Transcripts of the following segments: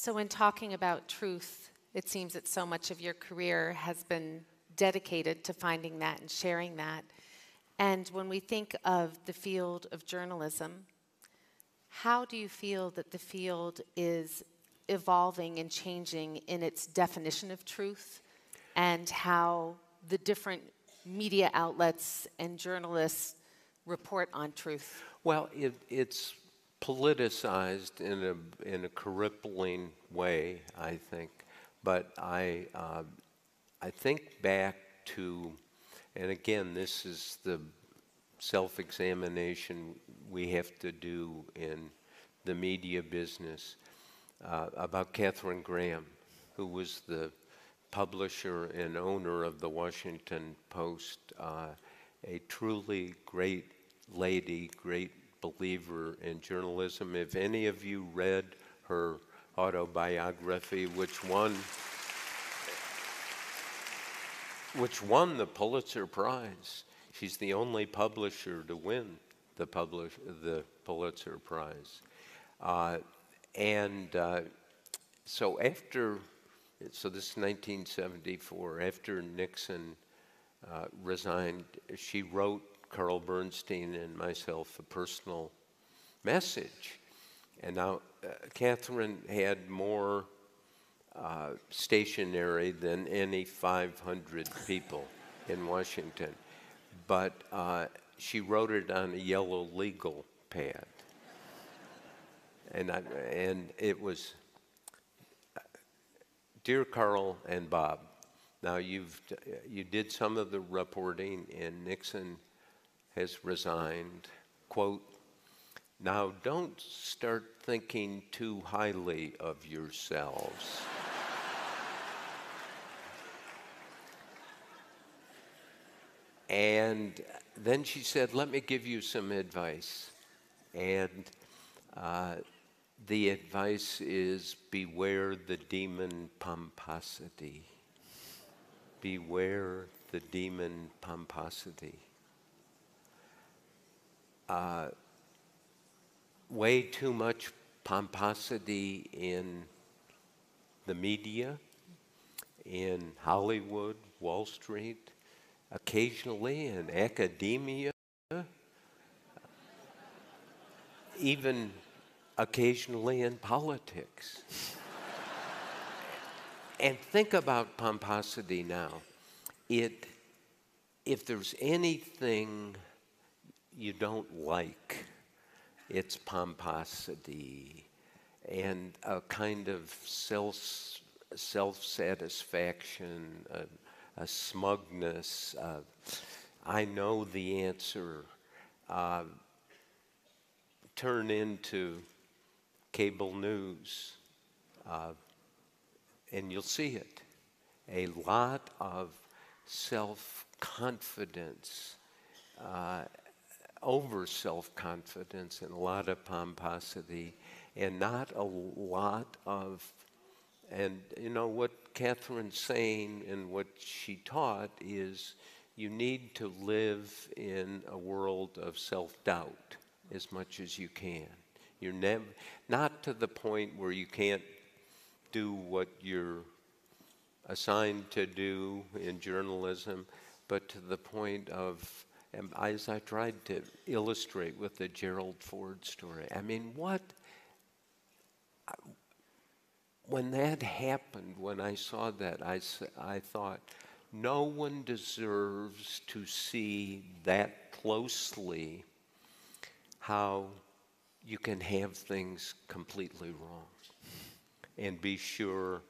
So in talking about truth, it seems that so much of your career has been dedicated to finding that and sharing that. And when we think of the field of journalism, how do you feel that the field is evolving and changing in its definition of truth, and how the different media outlets and journalists report on truth? Well, it's politicized in a crippling way, I think. But I think back to, and again, this is the self-examination we have to do in the media business, about Katharine Graham, who was the publisher and owner of the Washington Post, a truly great lady, great believer in journalism. If any of you read her autobiography, which won the Pulitzer Prize, she's the only publisher to win the Pulitzer Prize. So this is 1974, after Nixon resigned, she wrote Carl Bernstein and myself a personal message. And now Katharine had more stationery than any 500 people in Washington. But she wrote it on a yellow legal pad. And it was, Dear Carl and Bob, now you did some of the reporting and Nixon has resigned. Quote, now don't start thinking too highly of yourselves. And then she said, let me give you some advice. And the advice is beware the demon pomposity. Beware the demon pomposity. Way too much pomposity in the media, in Hollywood, Wall Street, occasionally in academia, even occasionally in politics. And think about pomposity now. If there's anything you don't like, it's pomposity and a kind of self-satisfaction, a smugness. I know the answer. Turn into cable news, and you'll see it. A lot of self-confidence, over self-confidence, and a lot of pomposity, and not a lot of, and you know what Katharine's saying and what she taught is you need to live in a world of self-doubt as much as you can. You're never, not to the point where you can't do what you're assigned to do in journalism, but to the point of, and as I tried to illustrate with the Gerald Ford story, I mean, when that happened, when I saw that, I thought, no one deserves to see that closely how you can have things completely wrong and be sure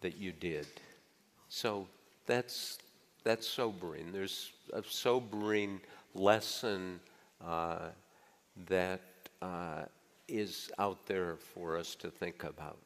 that you did. So that's sobering. There's a sobering lesson that is out there for us to think about.